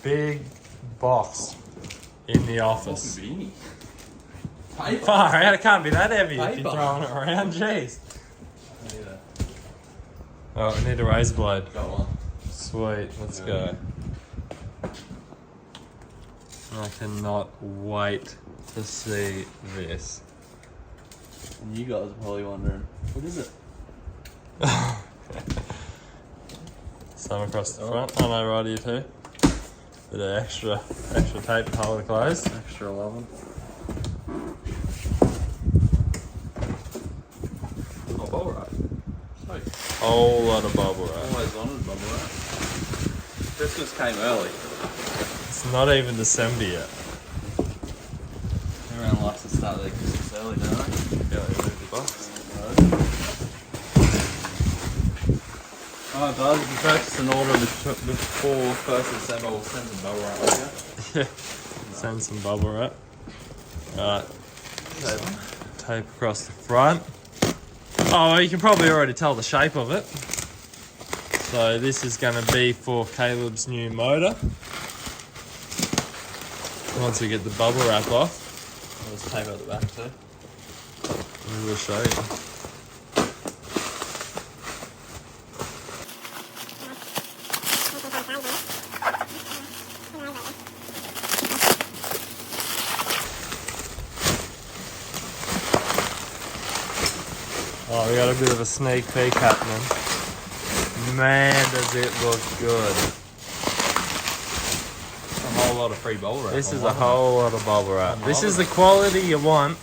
big box in the office. Paper. Far out, it can't be that heavy if Paper. you're throwing it around, jeez. Oh, I need a razor blade. Go on. Sweet, let's go. I cannot wait to see this. And you guys are probably wondering, what is it? Some across the front. I know, right here too. Bit of extra tape to hold it closed. Extra 11. Oh, bubble wrap. Sweet. Whole lot of bubble wrap. Always wanted bubble wrap. Christmas came early. It's not even December yet. Everyone likes to start their Christmas early, don't they? Yeah, let me move the box. Alright guys, if you purchase an order before 1st of December, we'll send some bubble wrap with you. Yeah. Send some bubble wrap. Alright. Tape across the front. Oh, you can probably already tell the shape of it. So this is going to be for Caleb's new motor. Once we get the bubble wrap off, I'll just tape out the back too. we will show you. Oh, we got a bit of a sneak peek happening. Man, does it look good. A whole lot of free bubble wrap. This is a whole lot of bubble wrap. This is the quality you want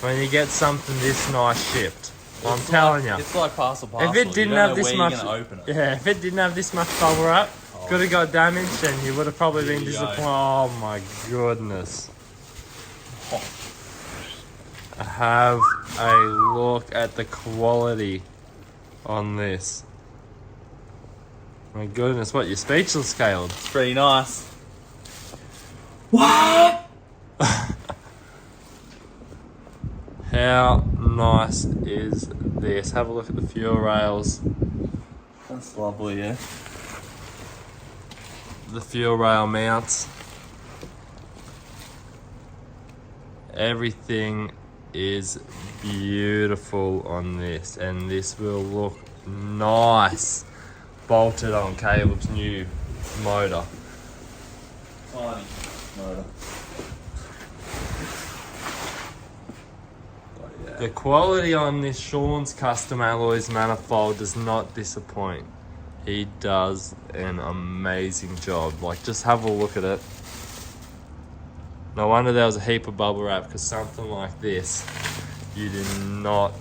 when you get something this nice shipped. I'm telling you. It's like parcel. If it didn't have this much, open it. yeah, if it didn't have this much bubble wrap, could have got damaged, and you would have probably been disappointed. Oh my goodness! Have a look at the quality on this. My goodness, what, you're speechless, Caleb? It's pretty nice. What? How nice is this? Have a look at the fuel rails. That's lovely, yeah. The fuel rail mounts. Everything is beautiful on this, and this will look nice bolted on Caleb's new motor. Tiny motor. The quality on this Sean's Custom Alloys manifold does not disappoint. He does an amazing job. Like, just have a look at it. No wonder there was a heap of bubble wrap, because something like this, you do not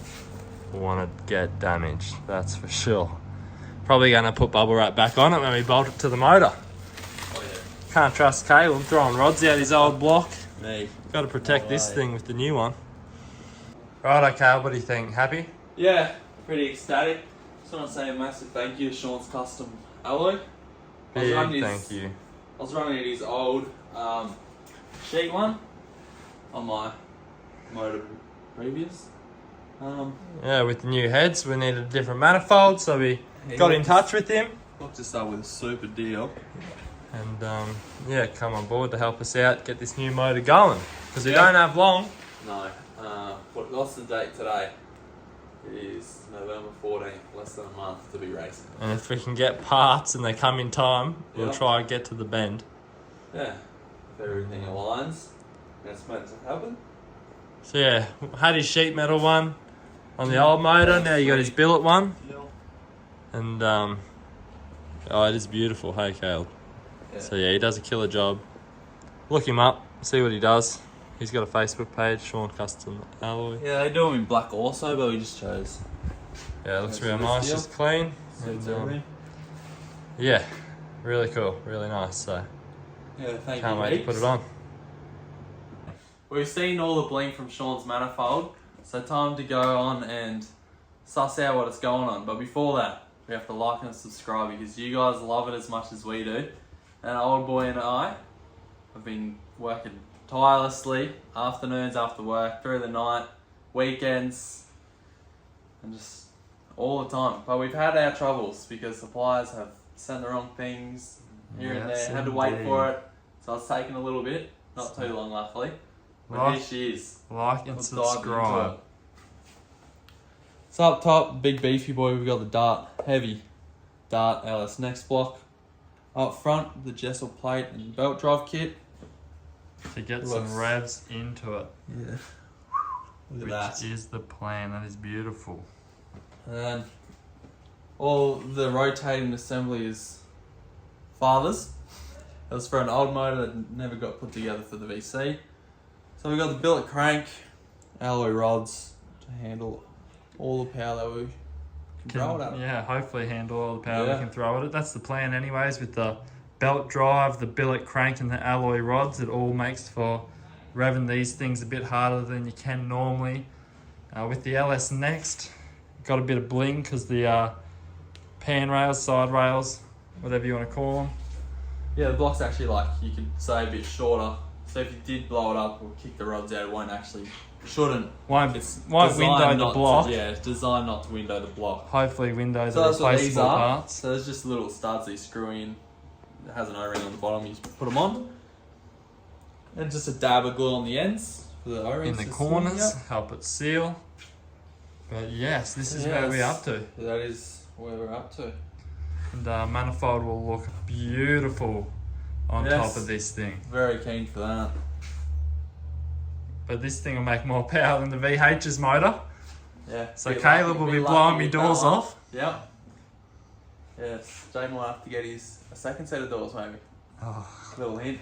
want to get damaged. That's for sure. Probably going to put bubble wrap back on it when we bolt it to the motor. Oh yeah. Can't trust Caleb throwing rods out his old block. Me. Got to protect this thing with the new one. Righto, Caleb, what do you think? Happy? Yeah, pretty ecstatic. Just want to say a massive thank you to Sean's Custom Alloy. Big thank you. I was running his old sheet one on my motor previous. Yeah, with the new heads, we needed a different manifold, so we got in touch with him. Hooked us up with a super deal. And yeah, come on board to help us out, get this new motor going. Because we don't have long. No. What's the date today? It is November 14th, less than a month to be racing. And if we can get parts and they come in time, we'll try and get to the bend. Yeah, if everything aligns, that's meant to happen. So yeah, had his sheet metal one on the old motor, now you got his billet one. And oh, it is beautiful, hey Caleb. Yeah. So yeah, he does a killer job. Look him up, see what he does. He's got a Facebook page, Sean Custom Alloy. Yeah, they do them in black also, but we just chose. Yeah, it looks real nice, just clean. And, yeah, really cool, really nice. So yeah, thank can't you. wait to put it on. We've seen all the bling from Sean's manifold, so time to go on and suss out what it's going on. But before that, we have to like and subscribe because you guys love it as much as we do. And old boy and I have been working tirelessly, afternoons after work, through the night, weekends, and just all the time. But we've had our troubles because suppliers have sent the wrong things, here and Yes, there. Had to wait indeed. for it, so it's taken a little bit. Not too long, luckily. But here she is. Like and Let's dive into subscribe. it. So up top, big beefy boy, we've got the Dart, heavy Dart LS next block. Up front, the Jessel plate and belt drive kit. To get Looks- some revs into it. Yeah. Look Which at that. is the plan. That is beautiful. And then all the rotating assembly is father's. It was for an old motor that never got put together for the VC. So we've got the billet crank, alloy rods to handle all the power that we can throw it at it. Yeah, hopefully handle all the power Yeah. we can throw at it. That's the plan anyways, with the belt drive, the billet crank and the alloy rods. It all makes for revving these things a bit harder than you can normally. With the LS next, got a bit of bling because the pan rails, side rails, whatever you want to call them. Yeah, the block's actually like, you could say a bit shorter. So if you did blow it up or kick the rods out, it won't actually, shouldn't. Won't It's window designed the not block. To, yeah, it's designed not to window the block. Hopefully windows So are that's what these replaceable are. parts. So there's just little studs that you screw in. It has an O-ring on the bottom, you just put them on. And just a dab of glue on the ends for the O-rings. In the to corners, swing up. help it seal. But yes, this is where we're up to. That is where we're up to. And manifold will look beautiful on Yes. top of this thing. Very keen for that. But this thing will make more power than the VH's motor. Yeah. So Bit Caleb lucky- will bit be lucky blowing me with that doors one. off. Yep. Yes. Jay might have to get a second set of doors maybe. Oh, Little hint.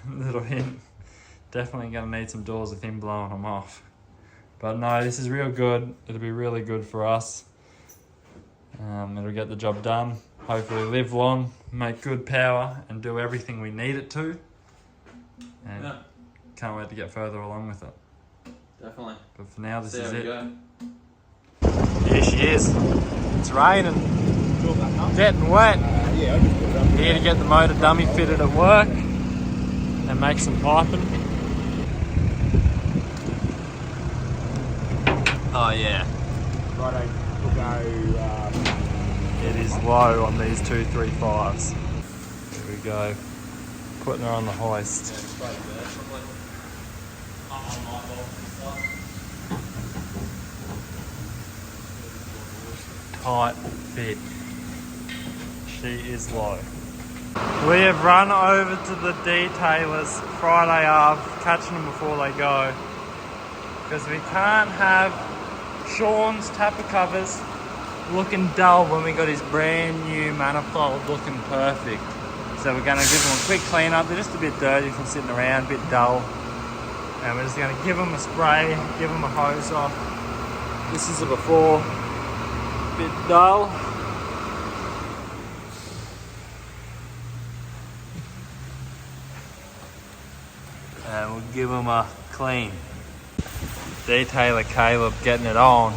little hint. Definitely going to need some doors with him blowing them off. But no, this is real good. It'll be really good for us. It'll get the job done. Hopefully live long, make good power and do everything we need it to. And Yeah, can't wait to get further along with it. definitely. But for now, this See is how we it. go. Here she is. It's raining. Getting wet. Here to get the motor dummy fitted at work and make some piping. Oh yeah. Righto, we'll go. It is low on these 235s. Here we go. Putting her on the hoist. Tight fit. She is low. We have run over to the detailers Friday Ave, catching them before they go. Because we can't have Sean's tapper covers looking dull when we got his brand new manifold looking perfect. So we're going to give them a quick clean up. They're just a bit dirty from sitting around, a bit dull. And we're just going to give them a spray, give them a hose off. This is a before, a bit dull. And we'll give them a clean. Detailer Caleb getting it on.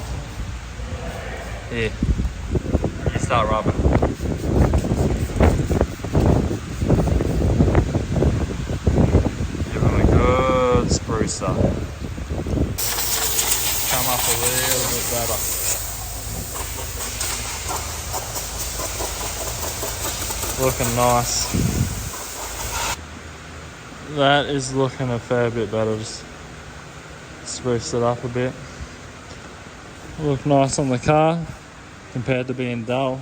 Here, you start rubbing. Give him a good spruce up. Come up a little bit better. Looking nice. That is looking a fair bit better. Just spruce it up a bit. Look nice on the car compared to being dull.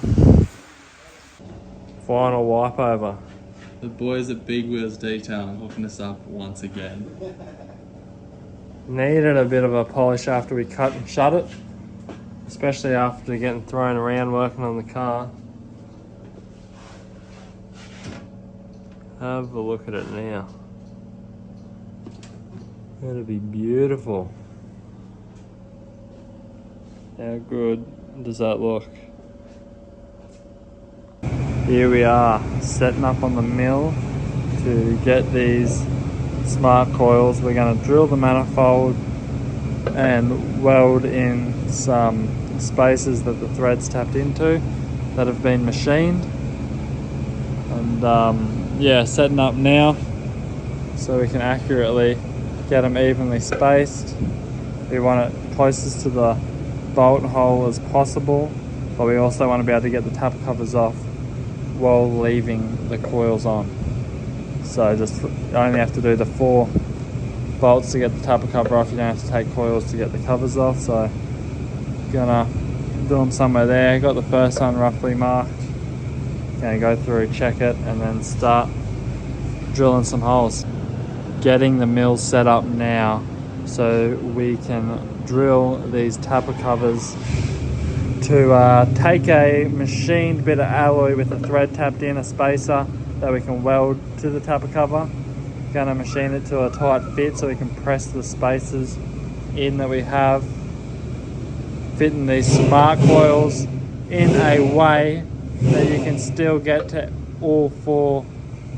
Final wipe over. The boys at Big Wheels Detailing hooking us up once again. Needed a bit of a polish after we cut and shut it, especially after getting thrown around working on the car. Have a look at it now. It'll be beautiful. How good does that look? Here we are, setting up on the mill to get these smart coils. We're going to drill the manifold and weld in some spaces that the threads tapped into that have been machined. And yeah, setting up now so we can accurately get them evenly spaced. We want it closest to the bolt hole as possible, but we also want to be able to get the tapper covers off while leaving the coils on. So just only have to do the 4 bolts to get the tapper cover off. You don't have to take coils to get the covers off. So gonna do them somewhere there. Got the first one roughly marked. Gonna go through, check it, and then start drilling some holes. Getting the mill set up now so we can drill these tapper covers to take a machined bit of alloy with a thread tapped in, a spacer that we can weld to the tapper cover. Gonna machine it to a tight fit so we can press the spacers in that we have, fitting these smart coils in a way that you can still get to all 4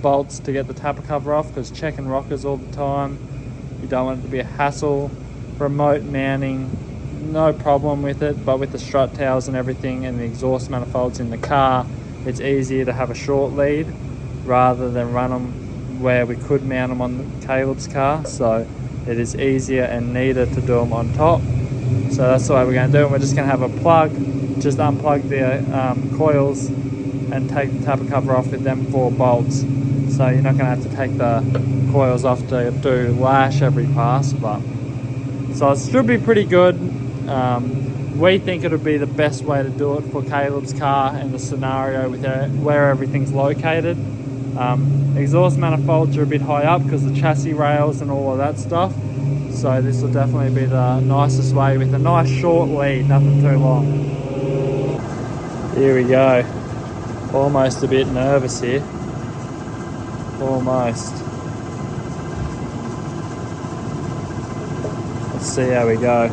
bolts to get the tapper cover off, because checking rockers all the time, you don't want it to be a hassle. Remote mounting, no problem with it, but with the strut towers and everything and the exhaust manifolds in the car, it's easier to have a short lead rather than run them where we could mount them on Caleb's car. So it is easier and neater to do them on top. So that's the way we're going to do it. We're just going to have a plug, just unplug the coils and take the tapper cover off with them 4 bolts. So you're not going to have to take the coils off to do lash every pass, but so it should be pretty good. We think it would be the best way to do it for Caleb's car and the scenario with where everything's located. Exhaust manifolds are a bit high up because the chassis rails and all of that stuff. So this will definitely be the nicest way with a nice short lead, nothing too long. Here we go. Almost a bit nervous here. Almost. Let's see how we go.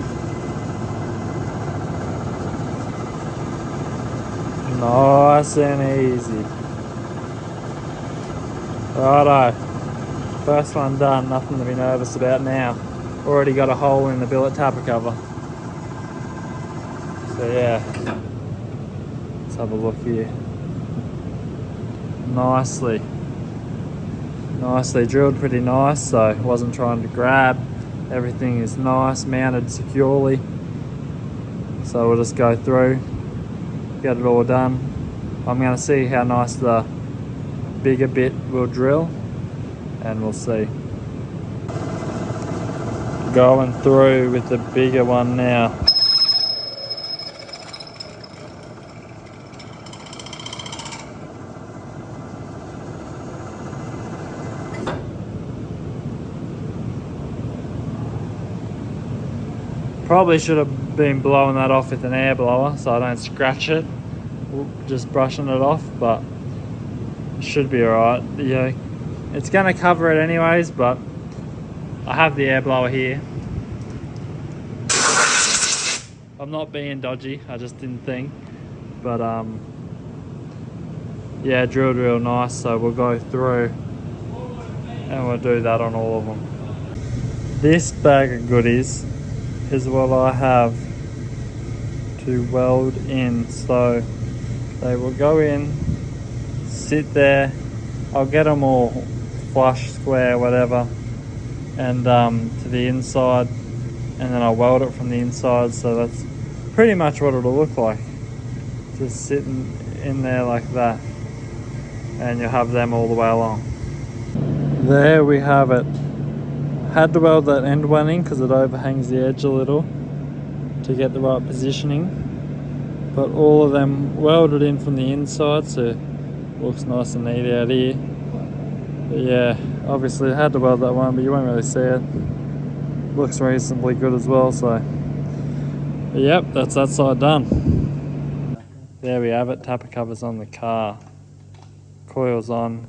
Nice and easy. Righto. First one done, nothing to be nervous about now. Already got a hole in the billet tapper cover. So yeah, let's have a look here. Nicely drilled, pretty nice, so wasn't trying to grab. Everything is nice, mounted securely. So we'll just go through, get it all done. I'm going to see how nice the bigger bit will drill, and we'll see. Going through with the bigger one now. Probably should have been blowing that off with an air blower so I don't scratch it, just brushing it off, but it should be alright. Yeah, it's going to cover it anyways, but I have the air blower here. I'm not being dodgy, I just didn't think. But yeah, drilled real nice, so we'll go through and we'll do that on all of them. This bag of goodies is what I have to weld in, so they will go in, sit there. I'll get them all flush, square, whatever, and to the inside, and then I'll weld it from the inside. So that's pretty much what it'll look like, just sitting in there like that, and you'll have them all the way along. There we have it. Had to weld that end one in because it overhangs the edge a little to get the right positioning, but all of them welded in from the inside, so it looks nice and neat out here. But yeah, obviously I had to weld that one, but you won't really see it. Looks reasonably good as well, so but yep, that's that side done. There we have it, tapper covers on the car, coils on,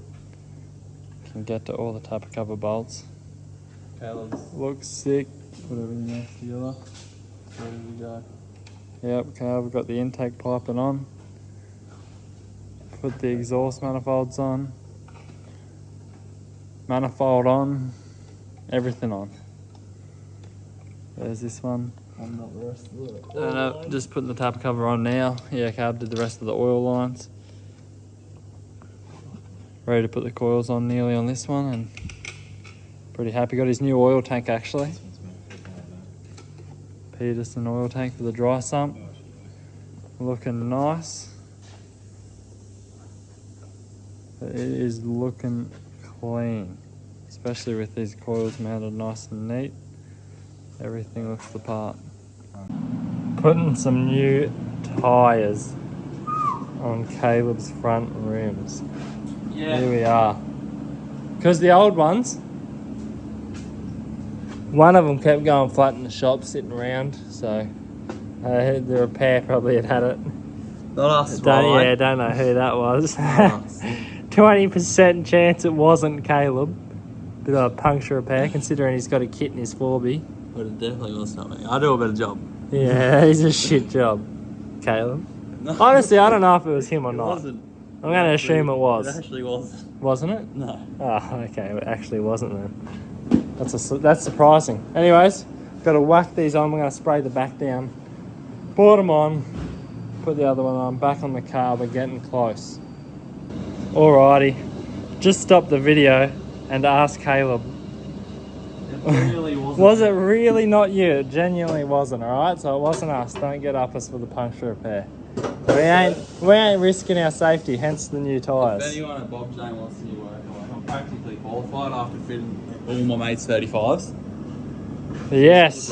can get to all the tapper cover bolts. Caleb's. Looks sick. Put everything else together. Ready to go. Yep, okay, we've got the intake piping on. Put the exhaust manifolds on. Manifold on. Everything on. There's this one. I'm not the rest of it. And just putting the tapper cover on now. Yeah, Caleb did the rest of the oil lines. Ready to put the coils on nearly on this one, and pretty happy. Got his new oil tank actually. Peterson oil tank for the dry sump. Looking nice. It is looking clean, especially with these coils mounted nice and neat. Everything looks the part. Putting some new tyres on Caleb's front rims. Yeah. Here we are. Because the old ones, one of them kept going flat in the shop, sitting around, so the repair probably had it. Not us, Yeah, don't know who that was. 20% chance it wasn't Caleb. Bit of a puncture repair, considering he's got a kit in his 4B. But it definitely was something. I do a better job. Yeah, he's a shit job, Caleb. Honestly, I don't know if it was him or not. Wasn't. I'm going to assume it was. It actually wasn't. Wasn't it? No. Oh, okay, it actually wasn't then. That's surprising. Anyways, got to whack these on. We're going to spray the back down. Put them on. Put the other one on. Back on the car. We're getting close. Alrighty. Just stop the video and ask Caleb. It really wasn't. Was it really not you? It genuinely wasn't, alright? So it wasn't us. Don't get up us for the puncture repair. We ain't risking our safety, hence the new tyres. If anyone at Bob Jane wants to do work, I'm practically qualified after fitting all my mates' 35s. Yes,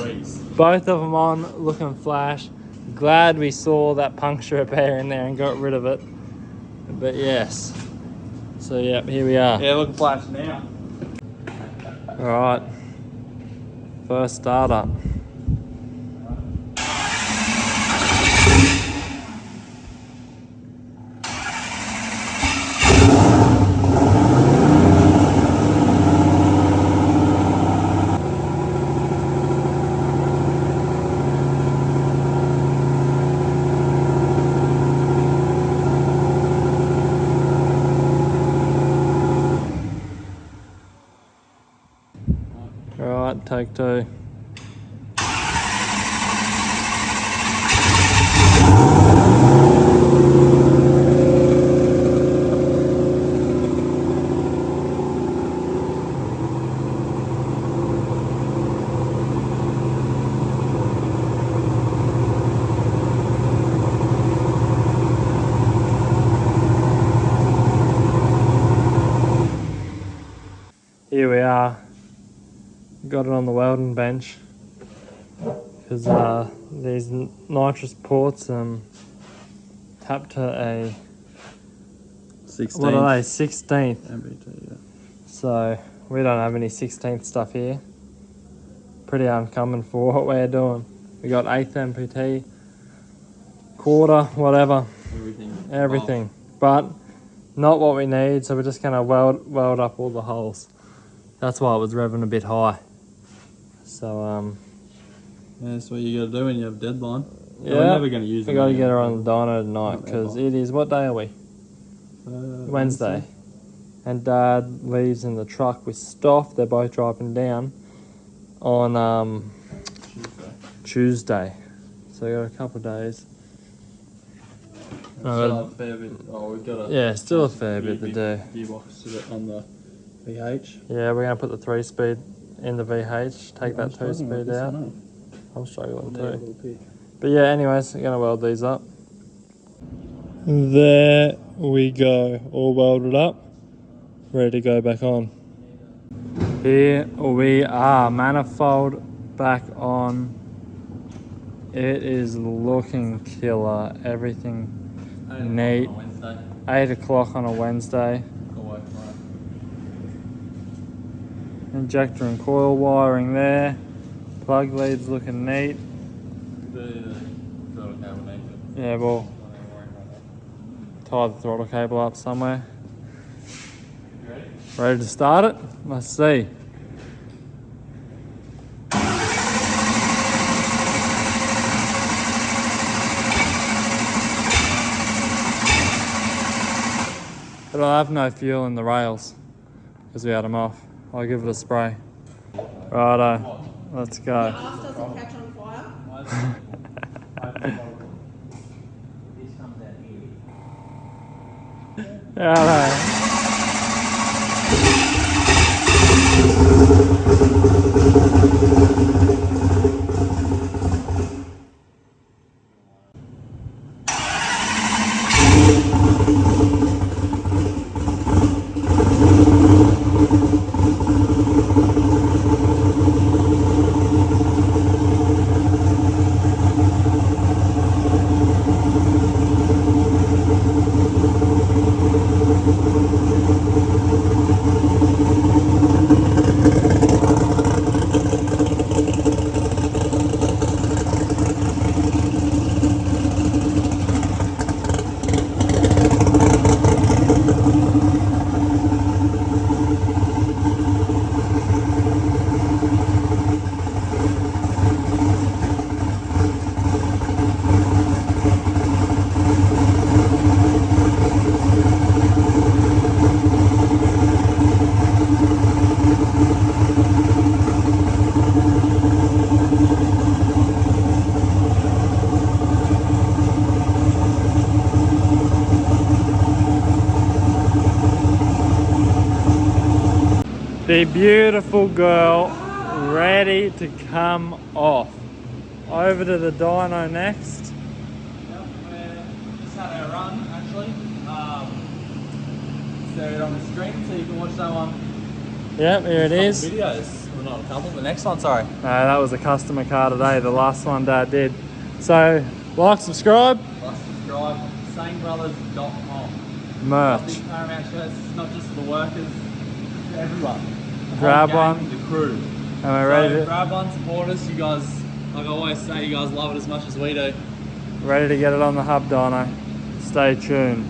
both of them on, looking flash. Glad we saw that puncture repair in there and got rid of it. But yes, so yep, here we are. Yeah, looking flash now. Alright, first startup. Alright, take two. Here we are. Got it on the welding bench because these nitrous ports tapped to a 16th. what are they? 16th. MBT, yeah. So we don't have any 16th stuff here. Pretty uncommon for what we're doing. We got 8th MPT, quarter, whatever, everything, but not what we need. So we're just gonna weld up all the holes. That's why it was revving a bit high. So Yeah, that's what you gotta do when you have a deadline. yeah, we're never gonna use it. we got to get her on the dyno tonight Not because ever. it is, what day are we? Wednesday. And Dad leaves in the truck with Stoff. They're both driving down on Tuesday. So we got a couple of days. Still a fair bit. Oh, we've got a Yeah, still a fair bit to do. gearbox to it on the VH. Yeah, we're going to put the 3-speed in the VH, take that 2-speed out. I'm struggling too. But yeah, anyways, we're going to weld these up. There we go, all welded up, ready to go back on. Here we are, manifold back on. It is looking killer, everything neat. 8 o'clock on a Wednesday. Injector and coil wiring there. Plug leads looking neat. Yeah, we'll tie the throttle cable up somewhere. Ready to start it? Let's see. But I have no fuel in the rails because we had them off. I'll give it a spray. Righto, let's go. Ours doesn't catch on fire. Righto. The beautiful girl ready to come off. Over to the dyno next. Yep, we just had our run actually. There it on the screen so you can watch that one. Yep, here it is. Videos. Well, not a couple, the next one, sorry. No, that was a customer car today, the last one Dad did. So, like, subscribe, Like, subscribe, sangbrothers.com. merch. Big Paramount shirts, not just for the workers, for everyone. The Grab whole gang, one. The crew. And we're ready to, grab one, support us. You guys, like I always say, you guys love it as much as we do. ready to get it on the Hub dyno. Stay tuned.